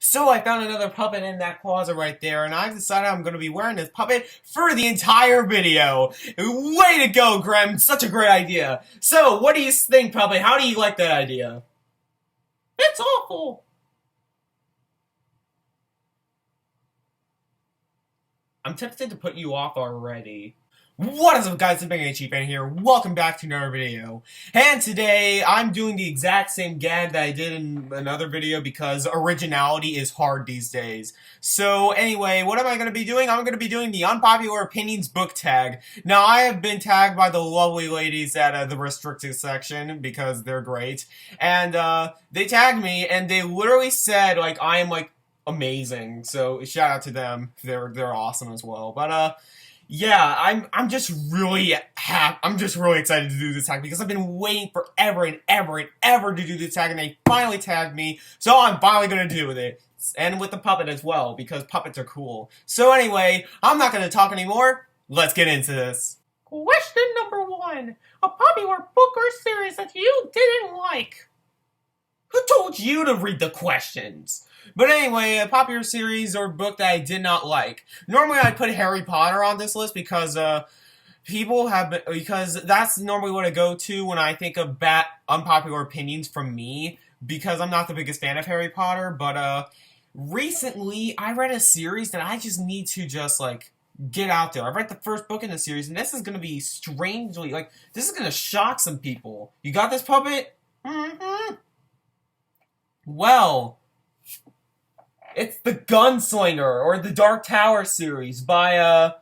So I found another puppet in that closet right there, and I've decided I'm going to be wearing this puppet for the entire video. Way to go, Graham. Such a great idea. So, what do you think, puppet? How do you like that idea? It's awful. I'm tempted to put you off already. What is up, guys? It's Big Cheap Fan here. Welcome back to another video. And today, I'm doing the exact same gag that I did in another video because originality is hard these days. So anyway, what am I going to be doing? I'm going to be doing the Unpopular Opinions book tag. Now, I have been tagged by the lovely ladies at the restricted section because they're great. And they tagged me and they literally said, like, I am, like, amazing. So shout out to them. They're awesome as well. But, yeah, I'm just really I'm just really excited to do this tag because I've been waiting forever and ever and ever to do this tag, and they finally tagged me, so I'm finally gonna do it. And with the puppet as well, because puppets are cool. So anyway, I'm not gonna talk anymore. Let's get into this. Question number 1. A popular book or series that you didn't like. Who told you to read the questions? But anyway, a popular series or book that I did not like. Normally I'd put Harry Potter on this list because because that's normally what I go to when I think of unpopular opinions from me, because I'm not the biggest fan of Harry Potter. But recently I read a series that I just need to get out there. I read the first book in the series, and this is gonna be strangely this is gonna shock some people. You got this, puppet? Mm-hmm. Well, it's The Gunslinger, or the Dark Tower series by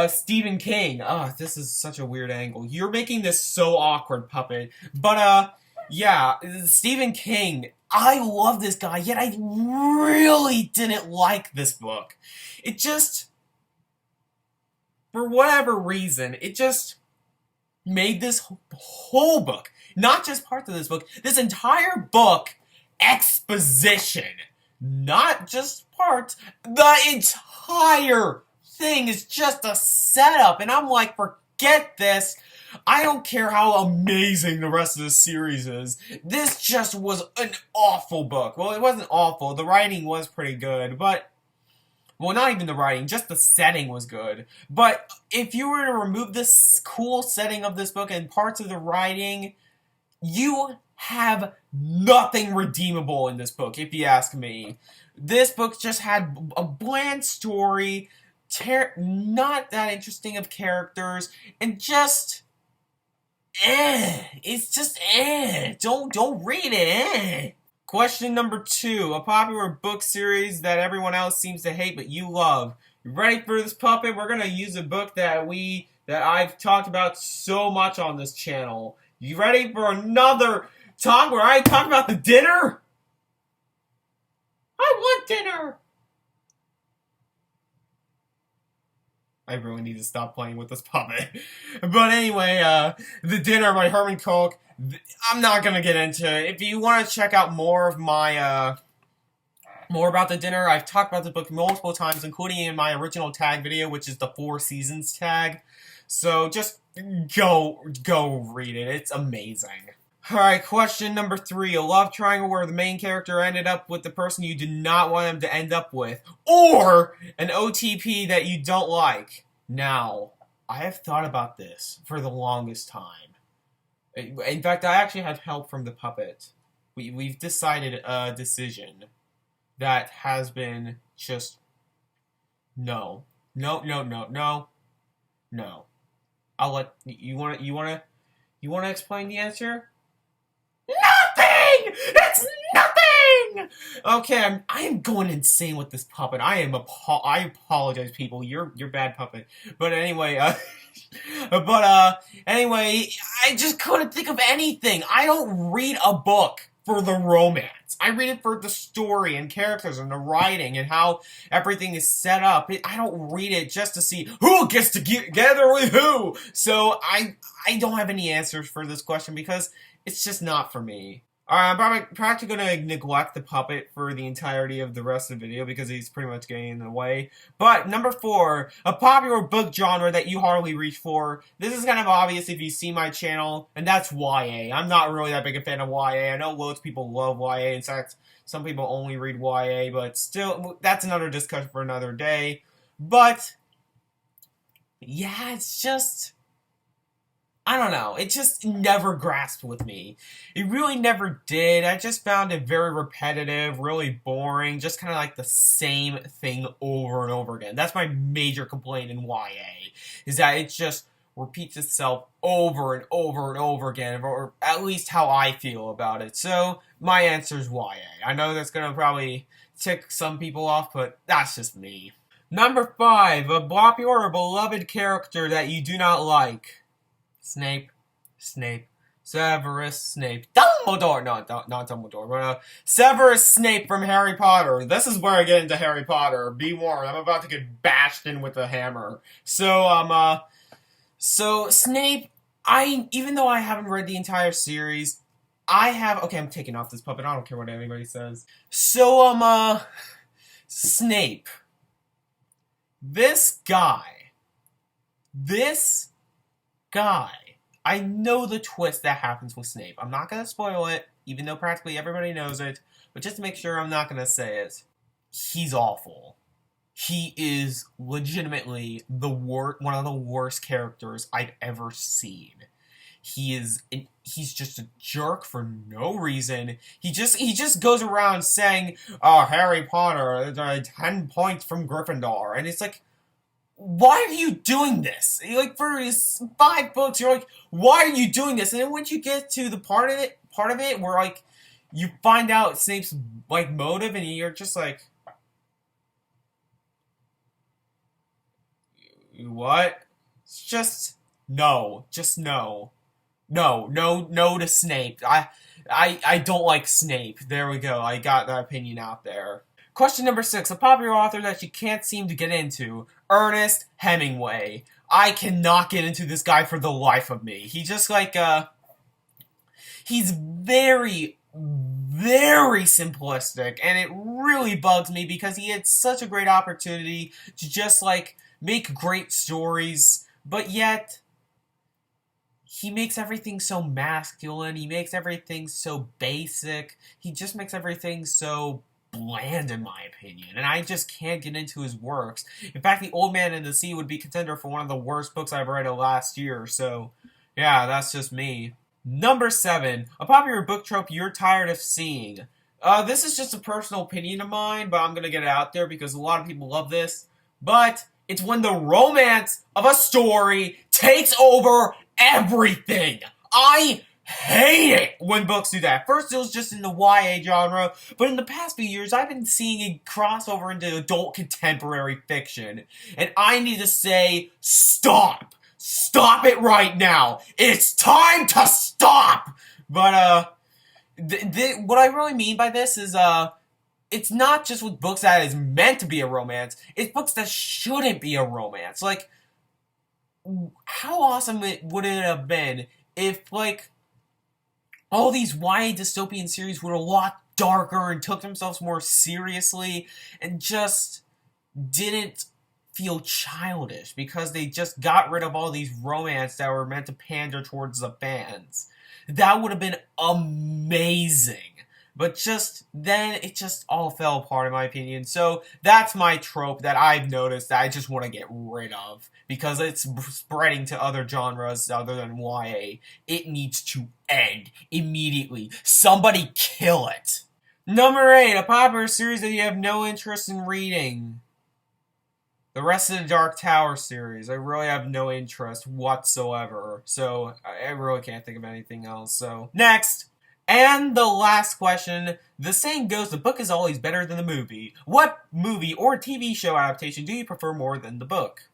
Stephen King. This is such a weird angle. You're making this so awkward, puppet. But yeah, Stephen King. I love this guy, yet I really didn't like this book. It just, for whatever reason, it just made this whole book, not just parts of this book, this entire book, exposition. Not just parts. The entire thing is just a setup. And I'm like, forget this. I don't care how amazing the rest of the series is. This just was an awful book. Well, it wasn't awful. The writing was pretty good, but... Well, not even the writing, just the setting was good. But if you were to remove this cool setting of this book and parts of the writing, you have nothing redeemable in this book, if you ask me. This book just had a bland story, not that interesting of characters, and just, it's just, don't read it, Question number 2, a popular book series that everyone else seems to hate but you love. You ready for this, puppet? We're gonna use a book that I've talked about so much on this channel. You ready for another talk where I talk about the dinner? I want dinner! I really need to stop playing with this puppet. But anyway, The Dinner by Herman Koch. I'm not gonna get into it. If you want to check out more of my, more about The Dinner, I've talked about the book multiple times, including in my original tag video, which is the 4 seasons tag. So just go read it. It's amazing. Alright, question number 3. A love triangle where the main character ended up with the person you did not want him to end up with. Or an OTP that you don't like. Now, I have thought about this for the longest time. In fact, I actually had help from the puppet. We've decided a decision that has been just... No. No. I'll let... You wanna explain the answer? Nothing! It's nothing! Okay, I am going insane with this puppet. I apologize, people. You're bad, puppet. But anyway, anyway, I just couldn't think of anything. I don't read a book for the romance. I read it for the story and characters and the writing and how everything is set up. I don't read it just to see who gets together with who. So I don't have any answers for this question because it's just not for me. I'm probably going to neglect the puppet for the entirety of the rest of the video because he's pretty much getting in the way. But number 4, a popular book genre that you hardly reach for. This is kind of obvious if you see my channel, and that's YA. I'm not really that big a fan of YA. I know loads of people love YA. In fact, some people only read YA, but still, that's another discussion for another day. But, yeah, it's just... I don't know, it just never grasped with me. It really never did. I just found it very repetitive, really boring, just kind of like the same thing over and over again. That's my major complaint in YA, is that it just repeats itself over and over and over again, or at least how I feel about it. So, my answer is YA. I know that's going to probably tick some people off, but that's just me. Number 5, a popular or beloved character that you do not like. Snape, Severus Snape, Dumbledore, no, not Dumbledore, but Severus Snape from Harry Potter. This is where I get into Harry Potter. Be warned, I'm about to get bashed in with a hammer. So Snape, even though I haven't read the entire series, okay, I'm taking off this puppet, I don't care what anybody says. So, Snape. This guy, I know the twist that happens with Snape. I'm not going to spoil it, even though practically everybody knows it, but just to make sure I'm not going to say it. He's awful. He is legitimately one of the worst characters I've ever seen. He's just a jerk for no reason. He just goes around saying, "Oh, Harry Potter, 10 points from Gryffindor," and it's like, why are you doing this? Like, for 5 books, you're like, why are you doing this? And then once you get to the part of it where, like, you find out Snape's, like, motive, and you're just like, what? It's just no. No to Snape. I don't like Snape. There we go. I got that opinion out there. Question number 6, a popular author that you can't seem to get into. Ernest Hemingway. I cannot get into this guy for the life of me. He just like, he's very, very simplistic, and it really bugs me because he had such a great opportunity to just, like, make great stories, but yet he makes everything so masculine, he makes everything so basic, he just makes everything so bland, in my opinion, and I just can't get into his works. In fact, The Old Man and the Sea would be contender for one of the worst books I've read last year, so yeah, that's just me. Number 7, a popular book trope you're tired of seeing. This is just a personal opinion of mine, but I'm gonna get it out there because a lot of people love this, but it's when the romance of a story takes over everything. I hate it when books do that. First, it was just in the YA genre, but in the past few years, I've been seeing it cross over into adult contemporary fiction. And I need to say, stop! Stop it right now! It's time to stop! But, what I really mean by this is, it's not just with books that is meant to be a romance, it's books that shouldn't be a romance. Like, how awesome would it have been if, like, all these YA dystopian series were a lot darker and took themselves more seriously and just didn't feel childish because they just got rid of all these romance that were meant to pander towards the fans. That would have been amazing. But just then, it just all fell apart in my opinion. So that's my trope that I've noticed that I just want to get rid of. Because it's spreading to other genres other than YA. It needs to end immediately. Somebody kill it. Number 8, a popular series that you have no interest in reading. The rest of the Dark Tower series, I really have no interest whatsoever. So I really can't think of anything else. So next. And the last question, the saying goes, the book is always better than the movie. What movie or TV show adaptation do you prefer more than the book?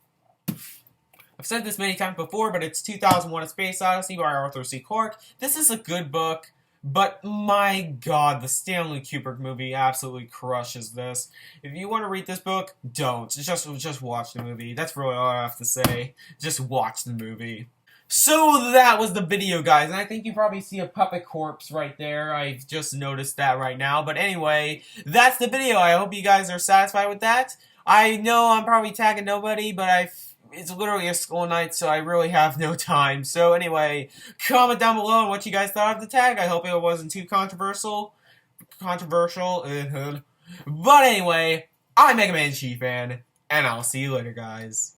I've said this many times before, but it's 2001: A Space Odyssey by Arthur C. Clarke. This is a good book, but my god, the Stanley Kubrick movie absolutely crushes this. If you want to read this book, don't. Just watch the movie. That's really all I have to say. Just watch the movie. So that was the video, guys, and I think you probably see a puppet corpse right there. I've just noticed that right now. But anyway, that's the video. I hope you guys are satisfied with that. I know I'm probably tagging nobody, but it's literally a school night, so I really have no time. So anyway, comment down below on what you guys thought of the tag. I hope it wasn't too controversial. But anyway, I'm Mega Man Chief, and I'll see you later, guys.